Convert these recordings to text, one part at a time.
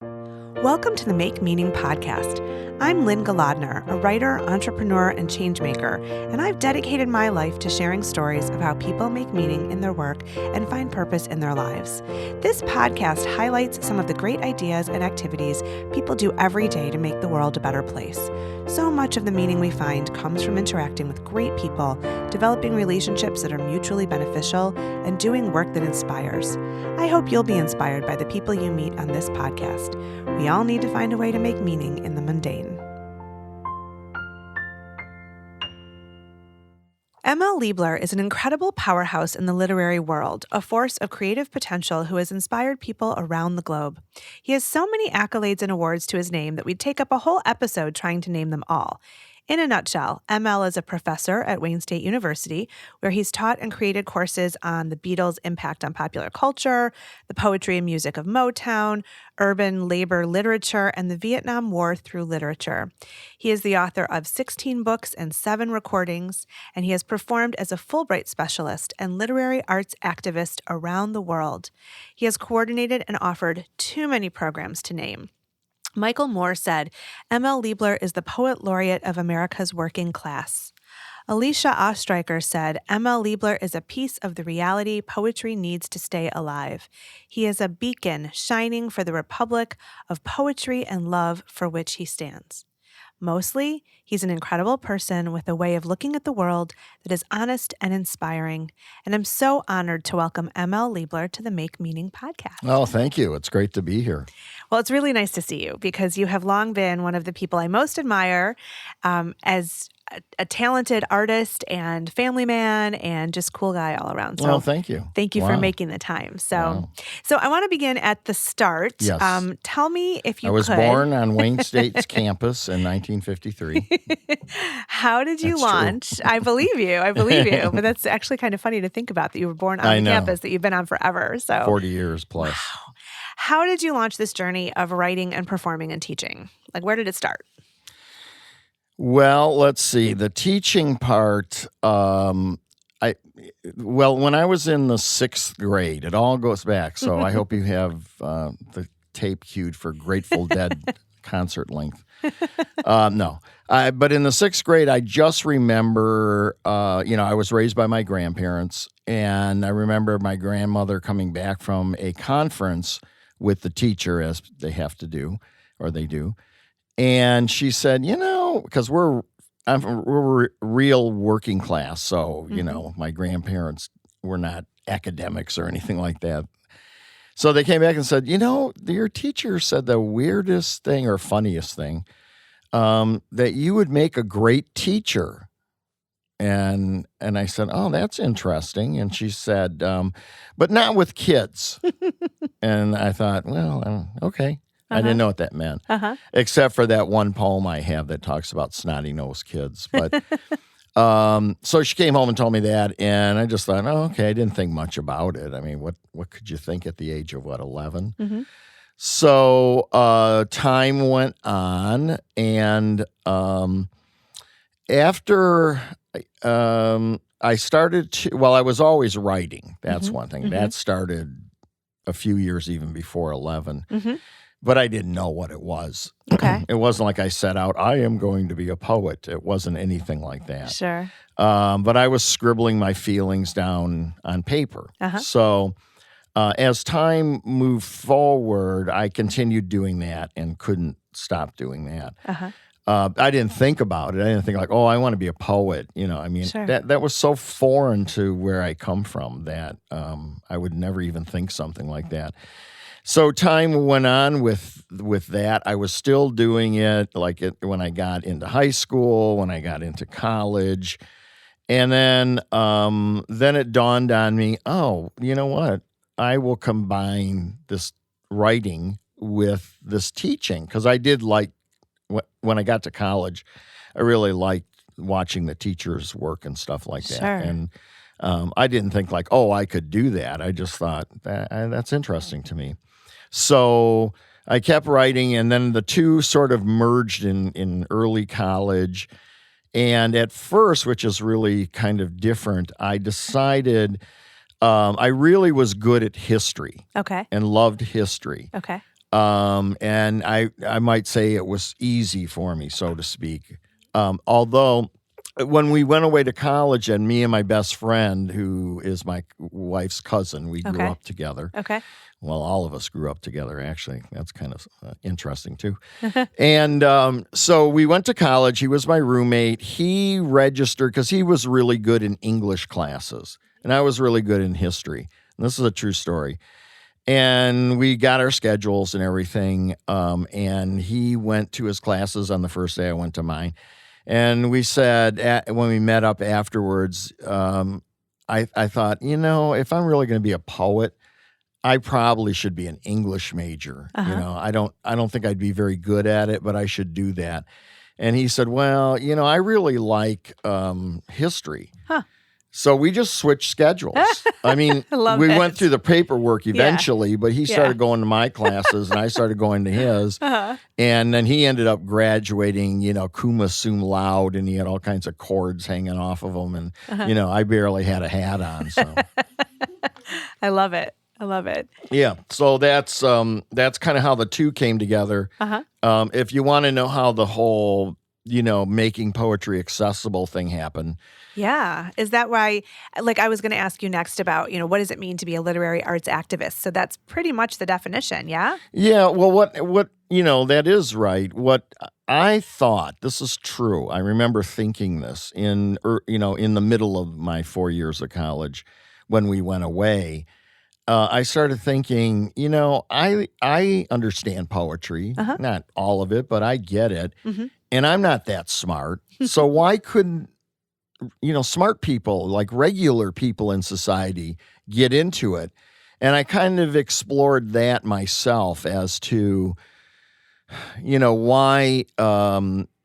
Welcome to the Make Meaning podcast. I'm Lynne Golodner, a writer, entrepreneur, and changemaker, and I've dedicated my life to sharing stories of how people make meaning in their work and find purpose in their lives. This podcast highlights some of the great ideas and activities people do every day to make the world a better place. So much of the meaning we find comes from interacting with great people, developing relationships that are mutually beneficial, and doing work that inspires. I hope you'll be inspired by the people you meet on this podcast. We all need to find a way to make meaning in the mundane. M.L. Liebler is an incredible powerhouse in the literary world, a force of creative potential who has inspired people around the globe. He has so many accolades and awards to his name that we'd take up a whole episode trying to name them all. In a nutshell, M.L. is a professor at Wayne State University, where he's taught and created courses on the Beatles' impact on popular culture, the poetry and music of Motown, urban labor literature, and the Vietnam War through literature. He is the author of 16 books and 7 recordings, and he has performed as a Fulbright Specialist and literary arts activist around the world. He has coordinated and offered too many programs to name. Michael Moore said, M.L. Liebler is the Poet Laureate of America's working class. Alicia Ostreicher said, M.L. Liebler is a piece of the reality poetry needs to stay alive. He is a beacon shining for the republic of poetry and love for which he stands. Mostly, he's an incredible person with a way of looking at the world that is honest and inspiring. And I'm so honored to welcome M.L. Liebler to the Make Meaning podcast. Oh, thank you. It's great to be here. Well, it's really nice to see you because you have long been one of the people I most admire as a talented artist and family man and just cool guy all around. So thank you. Thank you for making the time. So I want to begin at the start. Yes. Tell me if you could. I was born on Wayne State's campus in 1953. How did you launch? True. I believe you. But that's actually kind of funny to think about that you were born on the campus that you've been on forever. So 40 years plus. Wow. How did you launch this journey of writing and performing and teaching? Like, where did it start? Well, let's see. The teaching part, when I was in the 6th grade, it all goes back. So I hope you have the tape queued for Grateful Dead concert length. No. But in the 6th grade, I just remember, I was raised by my grandparents, and I remember my grandmother coming back from a conference with the teacher, as they have to do, or they do. And she said, because we're real working class, so, my grandparents were not academics or anything like that. So they came back and said, your teacher said the weirdest thing or funniest thing, that you would make a great teacher. And I said, oh, that's interesting. And she said, but not with kids. And I thought, well, okay. I didn't know what that meant, except for that one poem I have that talks about snotty-nosed kids. But so she came home and told me that, and I just thought, oh, okay, I didn't think much about it. I mean, what could you think at the age of, 11? Mm-hmm. So time went on, and after I started to, I was always writing. That's one thing. Mm-hmm. That started a few years even before 11. Mm-hmm. But I didn't know what it was. Okay. It wasn't like I set out, I am going to be a poet. It wasn't anything like that. Sure. But I was scribbling my feelings down on paper. So as time moved forward, I continued doing that and couldn't stop doing that. I didn't think about it. I didn't think like, I want to be a poet. Sure. That was so foreign to where I come from that I would never even think something like that. So time went on with that. I was still doing it when I got into high school, when I got into college. And then it dawned on me, you know what? I will combine this writing with this teaching. Because I did when I got to college, I really liked watching the teachers work and stuff like that. Sure. And I didn't think I could do that. I just thought, that's interesting to me. So I kept writing, and then the two sort of merged in early college. And at first, which is really kind of different, I decided I really was good at history. Okay. And loved history. Okay. And I might say it was easy for me, so to speak. Although when we went away to college, and me and my best friend, who is my wife's cousin, we grew Okay. up together. Okay. Well, all of us grew up together, actually. That's kind of interesting, too. And so we went to college. He was my roommate. He registered because he was really good in English classes, and I was really good in history. And this is a true story. And we got our schedules and everything, and he went to his classes on the first day. I went to mine. And we said, when we met up afterwards, I thought, if I'm really going to be a poet, I probably should be an English major. I don't think I'd be very good at it, but I should do that. And he said, well, I really like history. Huh. So we just switched schedules. I mean, we went through the paperwork eventually, but he started going to my classes and I started going to his. And then he ended up graduating, cum laude, and he had all kinds of cords hanging off of him. And, I barely had a hat on. So I love it. I love it. Yeah. So that's kind of how the two came together. If you want to know how the whole, making poetry accessible thing happened. Yeah. Is that why, I was going to ask you next about, what does it mean to be a literary arts activist? So that's pretty much the definition, yeah? Yeah. Well, what that is right. What I thought, this is true. I remember thinking this in the middle of my 4 years of college when we went away. I started thinking, I understand poetry, not all of it, but I get it. And I'm not that smart. So why couldn't, smart people, like regular people in society, get into it? And I kind of explored that myself as to, why,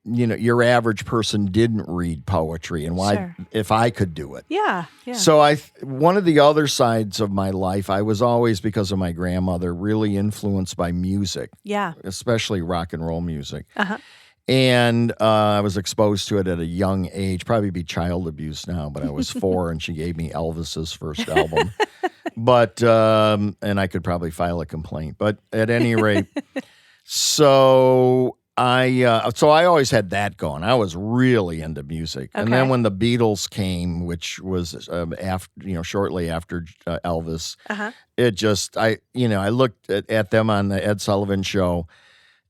your average person didn't read poetry and why, if I could do it. Yeah. So one of the other sides of my life, I was always, because of my grandmother, really influenced by music. Yeah. Especially rock and roll music. And I was exposed to it at a young age, probably be child abuse now, but I was 4 and she gave me Elvis's first album. But, and I could probably file a complaint, but at any rate, so I always had that going. I was really into music. And then when the Beatles came, which was shortly after Elvis, it just, I looked at them on the Ed Sullivan Show,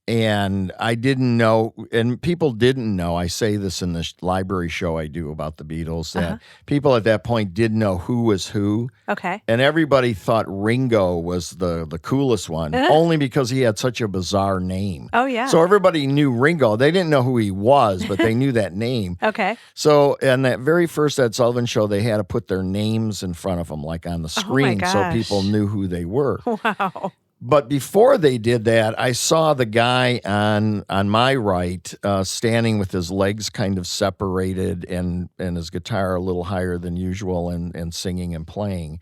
and I didn't know, and people didn't know, I say this in the library show I do about the Beatles, that people at that point didn't know who was who. Okay. And everybody thought Ringo was the coolest one, only because he had such a bizarre name. Oh, yeah. So everybody knew Ringo. They didn't know who he was, but they knew that name. Okay. So in that very first Ed Sullivan Show, they had to put their names in front of them, like on the screen, so people knew who they were. Wow. But before they did that, I saw the guy on my right standing with his legs kind of separated and his guitar a little higher than usual and singing and playing.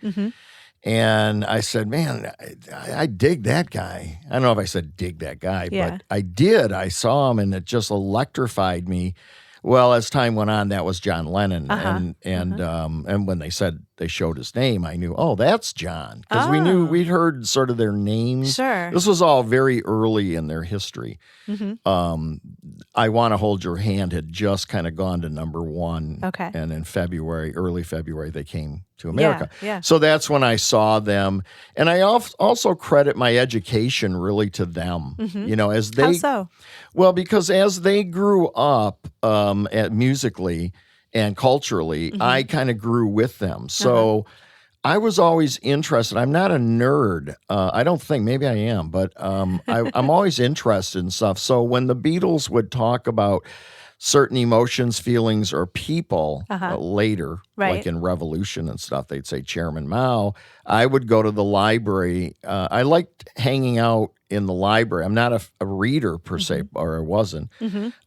And I said, man, I dig that guy. I don't know if I said dig that guy, but I did. I saw him and it just electrified me. Well, as time went on, that was John Lennon, and when they showed his name, I knew, oh, that's John, because we'd heard sort of their names. Sure. This was all very early in their history. I Want to Hold Your Hand had just kind of gone to number 1, and in early February, they came to America. So that's when I saw them, and I also credit my education really to them. As they How so? Well, because as they grew up musically and culturally, I kind of grew with them. So I was always interested. I'm not a nerd. I don't think. Maybe I am. But I'm always interested in stuff. So when the Beatles would talk about certain emotions, feelings, or people later, like in Revolution and stuff, they'd say Chairman Mao. I would go to the library. I liked hanging out in the library. I'm not a reader per se, or I wasn't.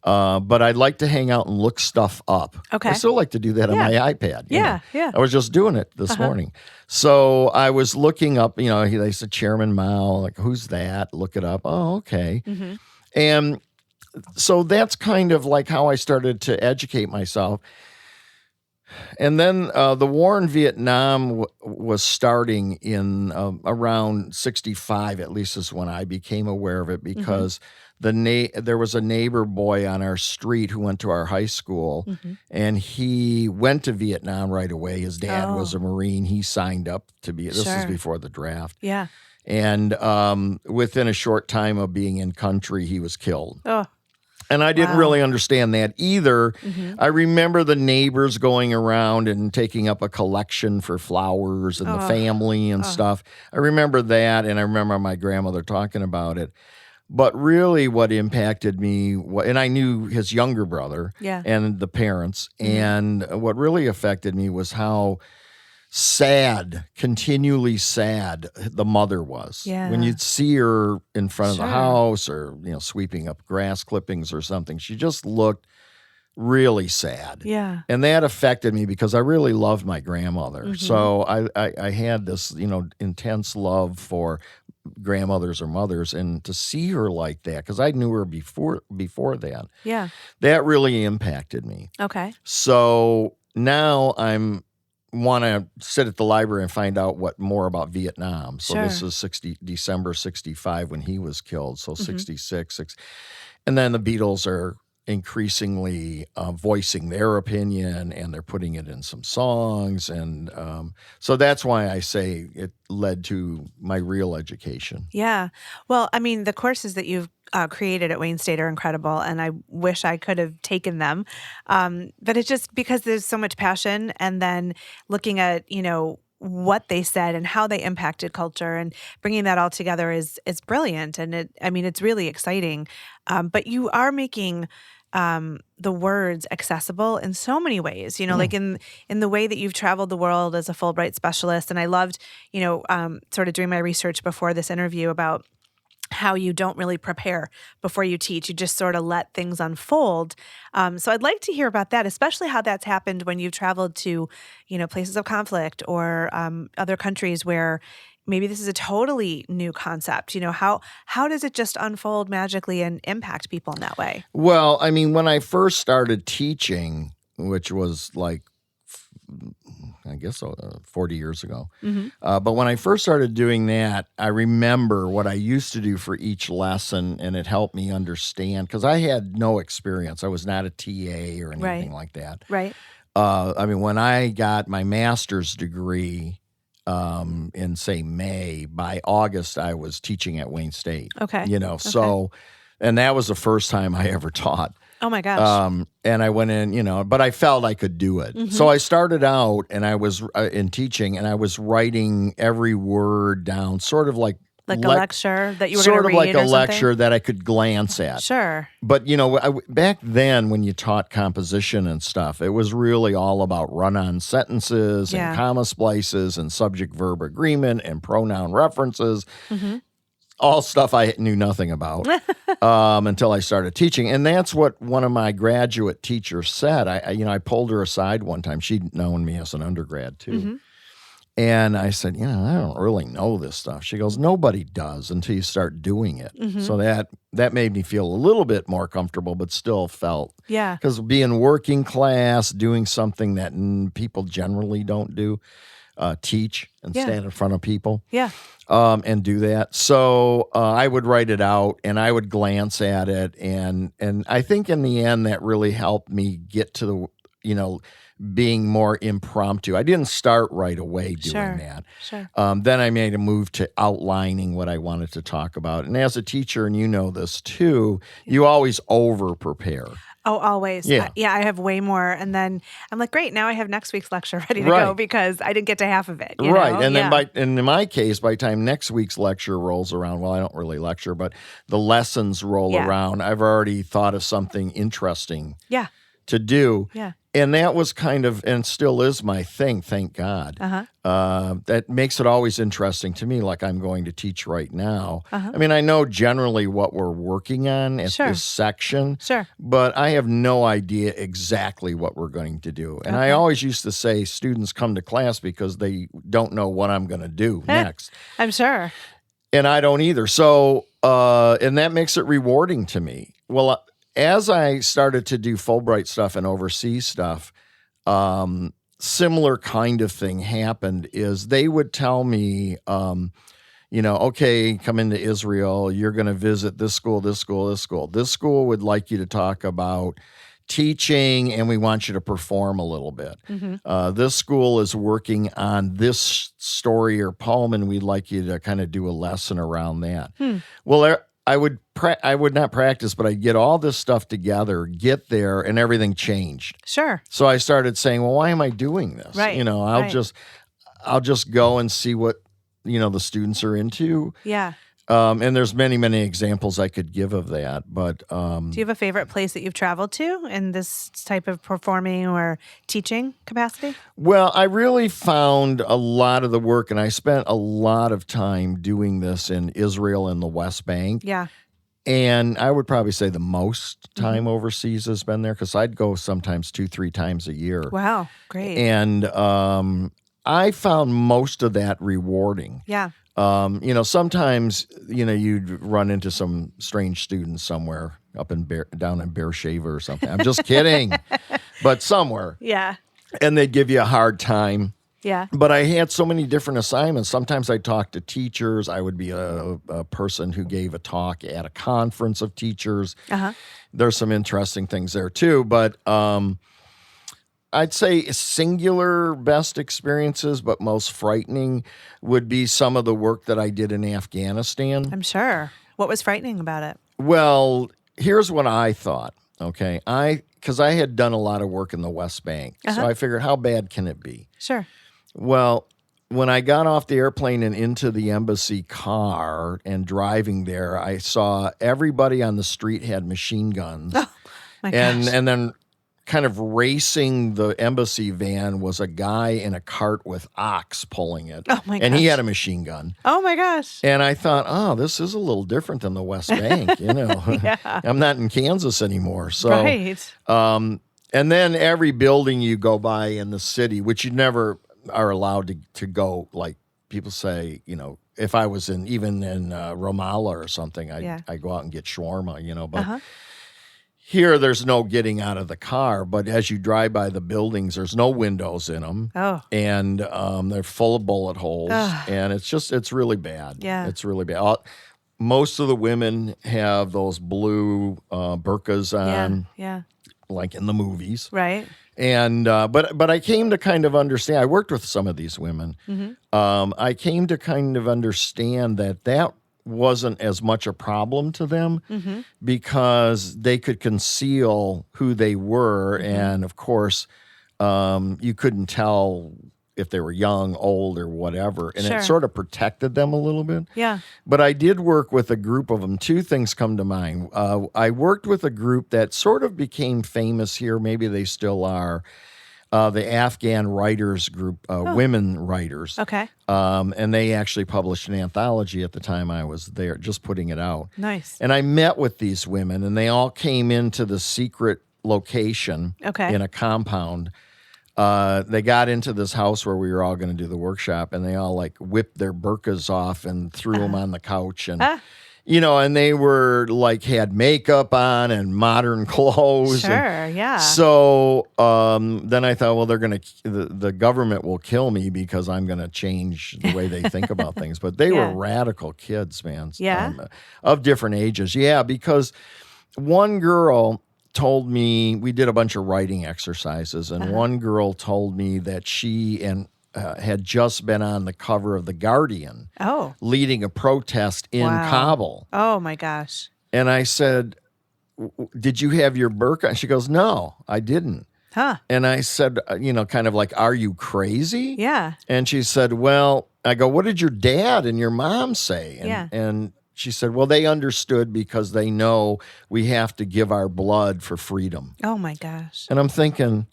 But I'd like to hang out and look stuff up. Okay. I still like to do that on my iPad. Yeah. I was just doing it this morning. So I was looking up, they said Chairman Mao, like, who's that? Look it up. Oh, okay. And so that's kind of like how I started to educate myself. And then the war in Vietnam was starting in around 65, at least is when I became aware of it, Mm-hmm. because there was a neighbor boy on our street who went to our high school, Mm-hmm. and he went to Vietnam right away. His dad was a Oh, Marine. He signed up to be, this was sure. before the draft. Yeah. And within a short time of being in country, he was killed. Oh, And I didn't wow. really understand that either. Mm-hmm. I remember the neighbors going around and taking up a collection for flowers and the Oh, family and oh, stuff. I remember that, and I remember my grandmother talking about it. But really, what impacted me, and I knew his younger brother yeah. and the parents, Mm-hmm. and what really affected me was how sad, continually sad the mother was. When Yeah. you'd see her in front of the Sure. house or, sweeping up grass clippings or something, she just looked really sad. Yeah. And that affected me because I really loved my grandmother. Mm-hmm. So I had this, intense love for grandmothers or mothers, and to see her like that, because I knew her before that, Yeah. that really impacted me. Okay. So now I'm want to sit at the library and find out what more about Vietnam. So this Sure. is December 65 when he was killed. So Mm-hmm. 66. And then the Beatles are increasingly voicing their opinion, and they're putting it in some songs. And so that's why I say it led to my real education. Yeah. Well, I mean, the courses that you've created at Wayne State are incredible, and I wish I could have taken them. But it's just because there's so much passion, and then looking at, what they said and how they impacted culture and bringing that all together is brilliant. And it's really exciting. But you are making the words accessible in so many ways, like in the way that you've traveled the world as a Fulbright specialist. And I loved, sort of doing my research before this interview about how you don't really prepare before you teach. You just sort of let things unfold. So I'd like to hear about that, especially how that's happened when you've traveled to, places of conflict or other countries where maybe this is a totally new concept. How does it just unfold magically and impact people in that way? Well, I mean, when I first started teaching, which was like, I guess 40 years ago. Mm-hmm. But when I first started doing that, I remember what I used to do for each lesson, and it helped me understand, because I had no experience. I was not a TA or anything like that. Right. I mean, when I got my master's degree in, say, May, by August, I was teaching at Wayne State. Okay. So, and that was the first time I ever taught. Oh my gosh. And I went in, but I felt I could do it. Mm-hmm. So I started out, and I was in teaching, and I was writing every word down, sort of like a lecture that you were going to read, sort of like a or lecture something? that I could glance at. Sure. But, back then when you taught composition and stuff, it was really all about run-on sentences Yeah. and comma splices and subject-verb agreement and pronoun references. Mm-hmm. All stuff I knew nothing about until I started teaching. And that's what one of my graduate teachers said. I pulled her aside one time. She'd known me as an undergrad too. Mm-hmm. And I said, I don't really know this stuff. She goes, nobody does until you start doing it. Mm-hmm. So that made me feel a little bit more comfortable, but still felt. Yeah. Because being working class, doing something that people generally don't do, teach and stand in front of people. Yeah. And do that. So I would write it out, and I would glance at it, and I think in the end that really helped me get to the being more impromptu. I didn't start right away doing that. Sure. Then I made a move to outlining what I wanted to talk about. And as a teacher, and you know this too, you always over prepare. Oh, always. Yeah. I have way more. And then I'm like, great, now I have next week's lecture ready to Right. go because I didn't get to half of it. Right. And Yeah. then and in my case, by the time next week's lecture rolls around, well, I don't really lecture, but the lessons roll Yeah. around, I've already thought of something interesting Yeah. to do. Yeah. And that was kind of, and still is my thing, thank God. Uh-huh. That makes it always interesting to me, like I'm going to teach right now. Uh-huh. I mean, I know generally what we're working on at Sure. this section, Sure. but I have no idea exactly what we're going to do. And I Okay. always used to say students come to class because they don't know what I'm going to do next. I'm sure. And I don't either. So, and that makes it rewarding to me. Well, as I started to do Fulbright stuff and overseas stuff, similar kind of thing happened is they would tell me, okay, come into Israel, you're going to visit this school, this school, this school. This school would like you to talk about teaching, and we want you to perform a little bit. This school is working on this story or poem, and we'd like you to kind of do a lesson around that. Well, I would not practice, but I'd get all this stuff together, get there, and everything changed. Sure. So I started saying, well, why am I doing this? Right. I'll just go and see what, the students are into. Yeah. And there's many, many examples I could give of that. But do you have a favorite place that you've traveled to in this type of performing or teaching capacity? Well, I really found a lot of the work, and I spent a lot of time doing this in Israel and the West Bank. Yeah. And I would probably say the most time overseas has been there, because I'd go sometimes 2-3 times a year. Wow, great. And I found most of that rewarding. Yeah. Sometimes, you'd run into some strange students somewhere down in Beersheba or something. I'm just kidding, but somewhere. Yeah. And they'd give you a hard time. Yeah. But I had so many different assignments. Sometimes I'd talk to teachers. I would be a person who gave a talk at a conference of teachers. There's some interesting things there too, but I'd say singular best experiences, but most frightening would be some of the work that I did in Afghanistan. I'm sure. What was frightening about it? Well, here's what I thought, okay? Because I had done a lot of work in the West Bank, so I figured, how bad can it be? Sure. Well, when I got off the airplane and into the embassy car and driving there, I saw everybody on the street had machine guns. Oh, my gosh. And then kind of racing the embassy van was a guy in a cart with ox pulling it. Oh, my gosh. And he had a machine gun. Oh, my gosh. And I thought, oh, this is a little different than the West Bank, Yeah. I'm not in Kansas anymore. So, right. And then every building you go by in the city, which you never are allowed to go, like people say, if I was even in Ramallah or something, I'd go out and get shawarma, but here there's no getting out of the car. But as you drive by the buildings, there's no windows in them. Oh. And they're full of bullet holes. And it's really bad. Yeah. It's really bad. Most of the women have those blue burqas on. Yeah. Like in the movies. Right. And but I came to kind of understand. I worked with some of these women. I came to kind of understand that wasn't as much a problem to them because they could conceal who they were, and of course, you couldn't tell if they were young, old, or whatever, and Sure. it sort of protected them a little bit. Yeah. But I did work with a group of them. Two things come to mind. I worked with a group that sort of became famous here. Maybe they still are. The Afghan writers group, women writers. Okay. And they actually published an anthology at the time I was there, just putting it out. Nice. And I met with these women, and they all came into the secret location in a compound. They got into this house where we were all going to do the workshop, and they all like whipped their burqas off and threw them on the couch. And, and they were like, had makeup on and modern clothes. Sure, yeah. So then I thought, well, the government will kill me because I'm going to change the way they think about things. But they were radical kids, man. Of different ages. Yeah, because one girl told me, we did a bunch of writing exercises, and one girl told me that she had just been on the cover of The Guardian leading a protest in Kabul. Oh, my gosh. And I said, did you have your burqa? And she goes, no, I didn't. Huh. And I said, kind of like, are you crazy? Yeah. And she said, well, I go, what did your dad and your mom say? And she said, well, they understood because they know we have to give our blood for freedom. Oh, my gosh. And I'm thinking,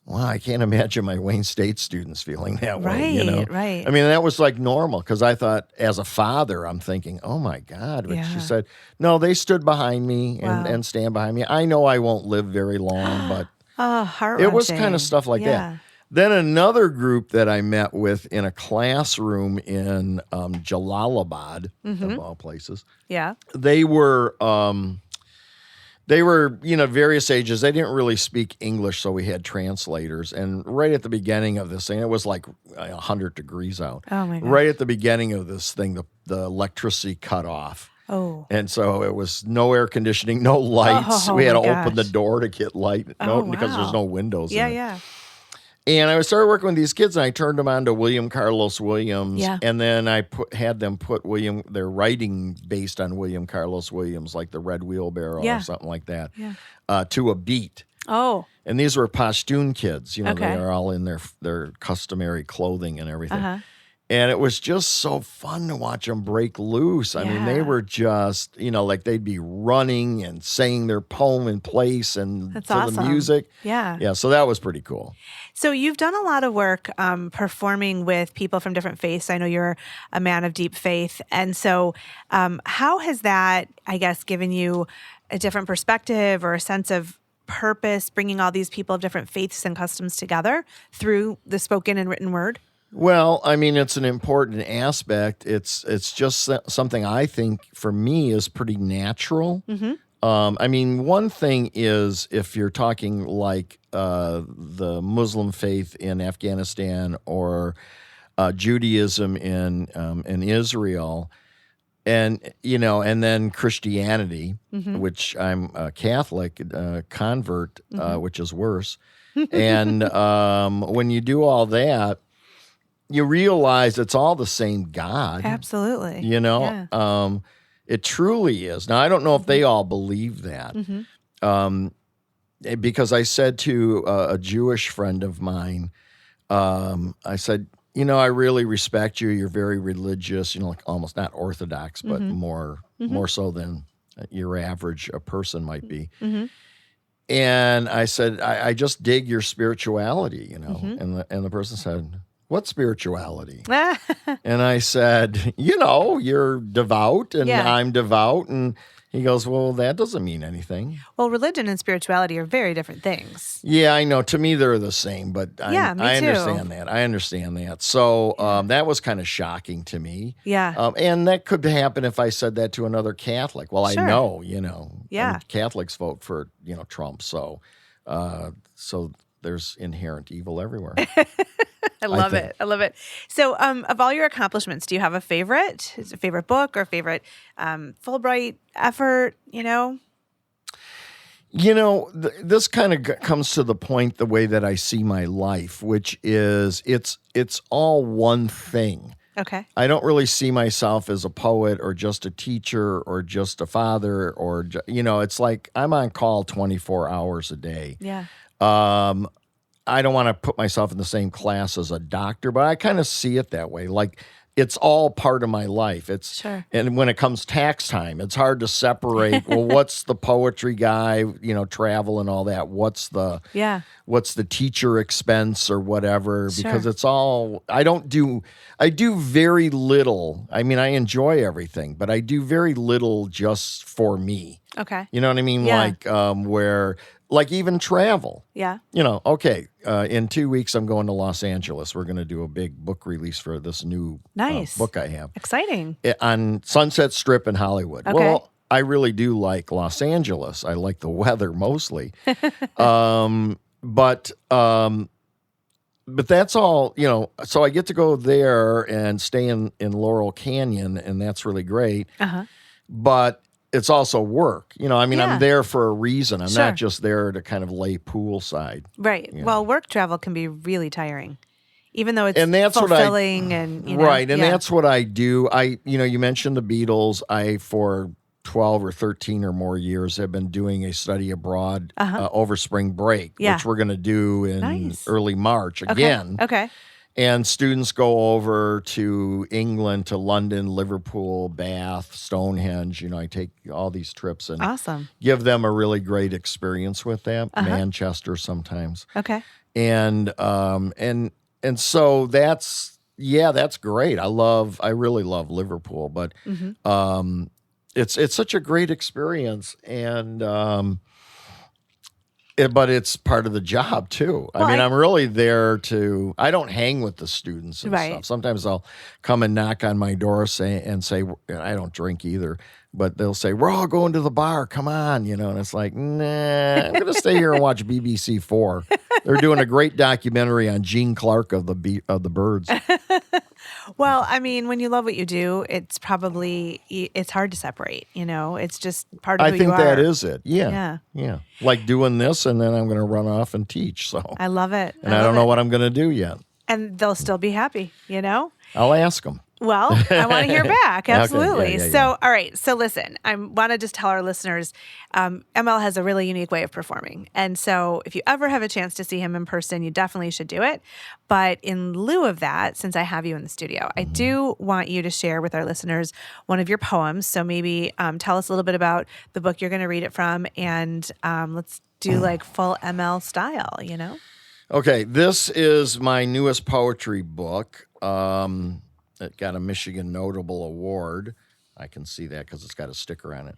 wow, I can't imagine my Wayne State students feeling that way. Right. I mean, that was like normal because I thought as a father, I'm thinking, oh, my God. But she said, no, they stood behind me and stand behind me. I know I won't live very long, but it was kind of stuff like that. Then another group that I met with in a classroom in Jalalabad, of all places. Yeah. They were They were, various ages. They didn't really speak English, so we had translators. And right at the beginning of this thing, it was like 100 degrees out. Oh my gosh. Right at the beginning of this thing, the electricity cut off. Oh. And so it was no air conditioning, no lights. Oh, we had to my open the gosh. door to get light because there's wow. no windows Yeah, in it. yeah. And I started working with these kids, and I turned them on to William Carlos Williams. Yeah. And then I had them put their writing based on William Carlos Williams, like the Red Wheelbarrow Yeah. or something like that, Yeah. to a beat. Oh. And these were Pashtun kids. Okay. They are all in their customary clothing and everything. Uh-huh. And it was just so fun to watch them break loose. I mean, they Yeah. were just, like they'd be running and saying their poem in place and That's to awesome. the music. Yeah. Yeah, so that was pretty cool. So you've done a lot of work performing with people from different faiths. I know you're a man of deep faith. And so how has that, I guess, given you a different perspective or a sense of purpose, bringing all these people of different faiths and customs together through the spoken and written word? Well, I mean, it's an important aspect. It's just something I think for me is pretty natural. Mm-hmm. I mean, one thing is if you're talking like the Muslim faith in Afghanistan or Judaism in Israel, and then Christianity, Mm-hmm. which I'm a Catholic convert, Mm-hmm. which is worse. And when you do all that, you realize it's all the same God. Absolutely. Yeah. It truly is. Now, I don't know if they all believe that. Mm-hmm. Because I said to a Jewish friend of mine, I said, I really respect you. You're very religious, like almost not Orthodox, but Mm-hmm. more so than your average person might be. Mm-hmm. And I said, I just dig your spirituality, Mm-hmm. And the person said, what spirituality? And I said, you're devout and Yeah. I'm devout. And he goes, well, that doesn't mean anything. Well, religion and spirituality are very different things. Yeah, I know. To me, they're the same, but Yeah, me I too. understand that. So that was kind of shocking to me. Yeah. And that could happen if I said that to another Catholic. Well, Sure. I know, Yeah. and Catholics vote for, Trump. So there's inherent evil everywhere. I love think. it. I love it. So, of all your accomplishments, do you have a favorite? Is it a favorite book or favorite Fulbright effort? This kind of comes to the point the way that I see my life, which is it's all one thing. Okay. I don't really see myself as a poet or just a teacher or just a father or, it's like I'm on call 24 hours a day. Yeah. I don't want to put myself in the same class as a doctor, but I kind of see it that way. Like it's all part of my life. Sure. And when it comes tax time, it's hard to separate. Well, what's the poetry guy, travel and all that? What's the teacher expense or whatever? Sure. Because it's all, I do very little. I mean, I enjoy everything, but I do very little just for me. Okay. You know what I mean? Yeah. Like even travel. Yeah. In 2 weeks, I'm going to Los Angeles. We're going to do a big book release for this new Nice. book I have Exciting. on Sunset Strip in Hollywood. Okay. Well, I really do like Los Angeles. I like the weather mostly. But that's all, so I get to go there and stay in Laurel Canyon, and that's really great. Uh-huh. But it's also work. Yeah. I'm there for a reason. I'm Sure. not just there to kind of lay poolside. Right. Yeah. Well, work travel can be really tiring, even though it's And that's fulfilling and, right. And yeah. that's what I do. You mentioned the Beatles. I, for 12 or 13 or more years, have been doing a study abroad over spring break, Yeah. which we're going to do in Nice. early March Okay. again. Okay. And students go over to England, to London, Liverpool, Bath, Stonehenge. I take all these trips and Awesome. give them a really great experience with that. Manchester sometimes. Okay. And so that's great. I really love Liverpool, but Mm-hmm. it's such a great experience, and but it's part of the job too. Well, I'm really there I don't hang with the students and Right. stuff. Sometimes I'll come and knock on my door and say, I don't drink either, but they'll say, we're all going to the bar. Come on, and it's like, nah, I'm going to stay here and watch BBC 4. They're doing a great documentary on Gene Clark of the Birds. Well, I mean, when you love what you do, it's hard to separate, it's just part of who you are. I think that is it. Yeah. Like doing this, and then I'm going to run off and teach. So I love it. And I don't know what I'm going to do yet. And they'll still be happy, I'll ask them. Well, I want to hear back. Absolutely. Okay. Yeah. So, all right. So listen, I want to just tell our listeners, ML has a really unique way of performing. And so if you ever have a chance to see him in person, you definitely should do it. But in lieu of that, since I have you in the studio, I do want you to share with our listeners one of your poems. So maybe tell us a little bit about the book you're going to read it from. And let's do like full ML style, Okay. This is my newest poetry book. It got a Michigan Notable Award. I can see that because it's got a sticker on it.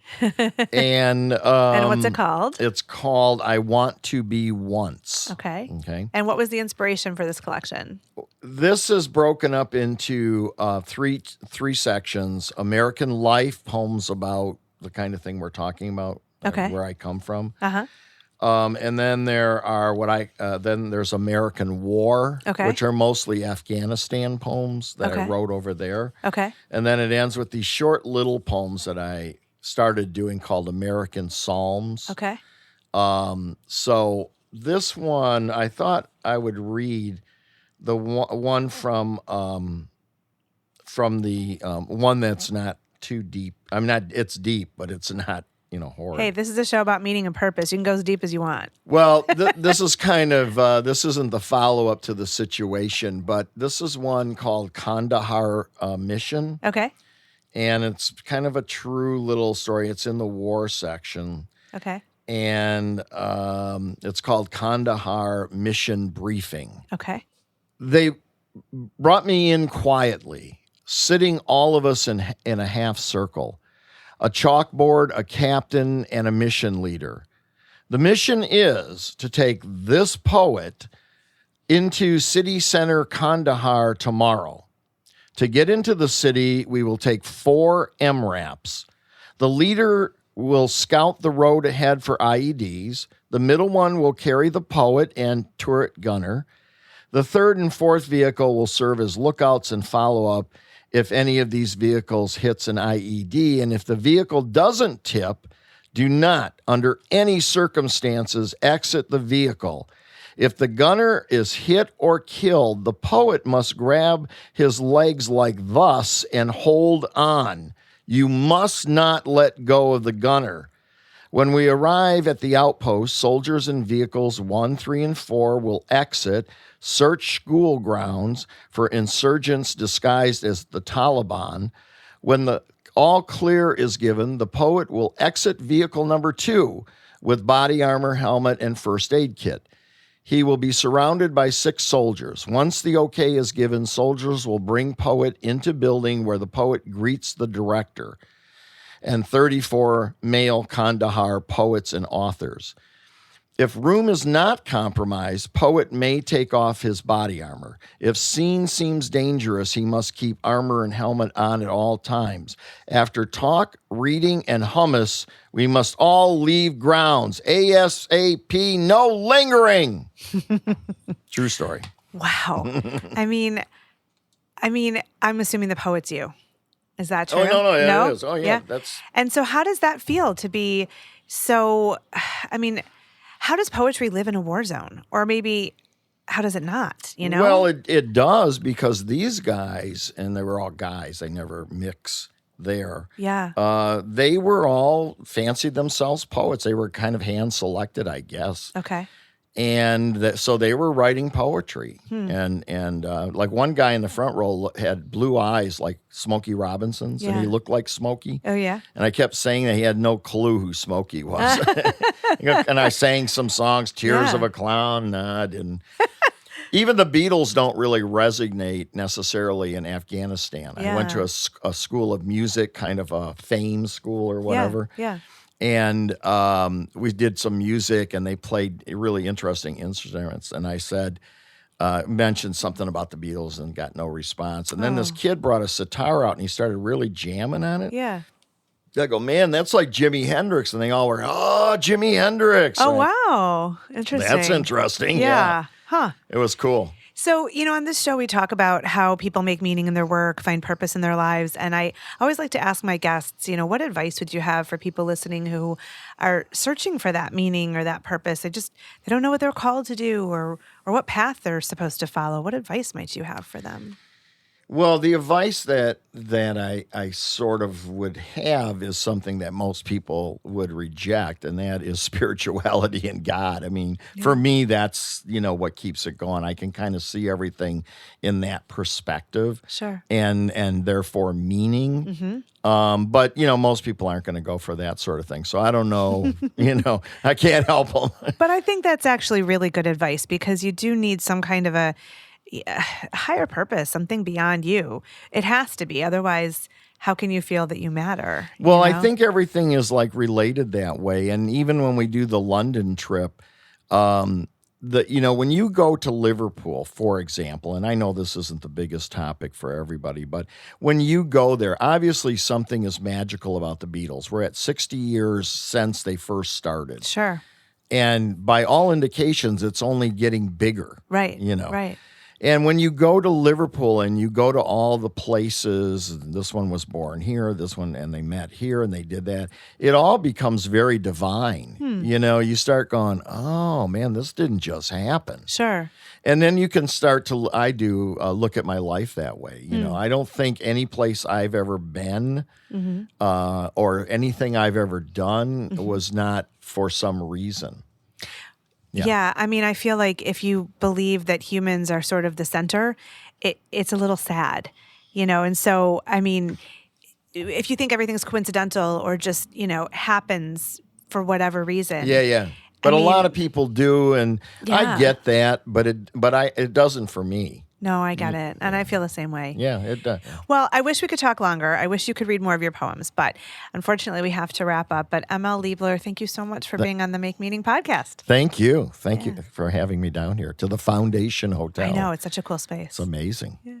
And what's it called? It's called I Want to Be Once. Okay. Okay. And what was the inspiration for this collection? This is broken up into three sections: American life, poems about the kind of thing we're talking about, where I come from. Uh-huh. And then there are then there's American War, which are mostly Afghanistan poems that I wrote over there. Okay. And then it ends with these short little poems that I started doing called American Psalms. Okay. So this one, I thought I would read the one from the one that's not too deep. It's deep, but it's not, horrid. Hey, this is a show about meaning and purpose. You can go as deep as you want. Well, this is kind of, this isn't the follow-up to the situation, but this is one called Kandahar Mission. Okay. And it's kind of a true little story. It's in the war section. Okay. And it's called Kandahar Mission Briefing. Okay. They brought me in quietly, sitting all of us in a half circle. A chalkboard, a captain, and a mission leader. The mission is to take this poet into city center Kandahar tomorrow. To get into the city, we will take 4 MRAPs. The leader will scout the road ahead for IEDs. The middle one will carry the poet and turret gunner. The third and fourth vehicle will serve as lookouts and follow up if any of these vehicles hits an IED. And if the vehicle doesn't tip, do not, under any circumstances, exit the vehicle. If the gunner is hit or killed, the poet must grab his legs like thus and hold on. You must not let go of the gunner. When we arrive at the outpost, soldiers in vehicles 1, 3, and 4 will exit, search school grounds for insurgents disguised as the Taliban. When the all clear is given, the poet will exit vehicle number 2 with body armor, helmet, and first aid kit. He will be surrounded by 6 soldiers. Once the okay is given, soldiers will bring poet into building where the poet greets the director and 34 male Kandahar poets and authors. If room is not compromised, poet may take off his body armor. If scene seems dangerous, he must keep armor and helmet on at all times. After talk, reading, and hummus, we must all leave grounds. ASAP, no lingering. True story. Wow. I mean, I'm assuming the poet's you. Is that true? Oh, no, yeah, it is. Oh, yeah. And so how does that feel to be so, how does poetry live in a war zone? Or maybe how does it not, Well, it does, because these guys, and they were all guys, they never mix there. Yeah. They were all fancied themselves poets. They were kind of hand-selected, I guess. Okay. And so they were writing poetry. And like one guy in the front row had blue eyes like Smokey Robinson's, and he looked like Smokey. Oh, yeah? And I kept saying that he had no clue who Smokey was. And I sang some songs, Tears of a Clown. Nah, I didn't. Even the Beatles don't really resonate necessarily in Afghanistan. I went to a school of music, kind of a fame school or whatever. Yeah. And we did some music, and they played really interesting instruments. And I said, mentioned something about the Beatles and got no response. And then this kid brought a sitar out, and he started really jamming on it. Yeah. I go, man, that's like Jimi Hendrix. And they all were, oh, Jimi Hendrix. Oh, wow. Interesting. That's interesting. Yeah. Huh. It was cool. So, on this show, we talk about how people make meaning in their work, find purpose in their lives. And I always like to ask my guests, what advice would you have for people listening who are searching for that meaning or that purpose? They don't know what they're called to do or what path they're supposed to follow. What advice might you have for them? Well, the advice that I sort of would have is something that most people would reject, and that is spirituality and God. I mean, for me, that's, what keeps it going. I can kind of see everything in that perspective. Sure. And therefore meaning. Mm-hmm. But, most people aren't going to go for that sort of thing. So I don't know, I can't help them. But I think that's actually really good advice because you do need some kind of a higher purpose, something beyond you. It has to be. Otherwise, how can you feel that you matter? Well, I think everything is like related that way. And even when we do the London trip, when you go to Liverpool, for example, and I know this isn't the biggest topic for everybody, but when you go there, obviously something is magical about the Beatles. We're at 60 years since they first started. Sure. And by all indications, it's only getting bigger. Right. Right. And when you go to Liverpool and you go to all the places, this one was born here, this one, and they met here and they did that, it all becomes very divine. You start going, oh, man, this didn't just happen. Sure. And then you can start to, look at my life that way. I don't think any place I've ever been or anything I've ever done was not for some reason. Yeah. I mean, I feel like if you believe that humans are sort of the center, it's a little sad, And so, I mean, if you think everything's coincidental or just, happens for whatever reason. Yeah. But a lot of people do, and I get that, but it doesn't for me. No, I get it. And I feel the same way. Yeah, it does. Well, I wish we could talk longer. I wish you could read more of your poems, but unfortunately we have to wrap up. But ML Liebler, thank you so much for being on the Make Meaning podcast. Thank you. Thank you for having me down here to the Foundation Hotel. I know, it's such a cool space. It's amazing. Yeah.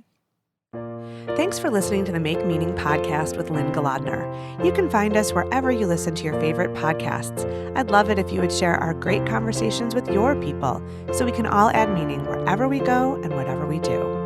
Thanks for listening to the Make Meaning podcast with Lynne Golodner. You can find us wherever you listen to your favorite podcasts. I'd love it if you would share our great conversations with your people so we can all add meaning wherever we go and whatever we do.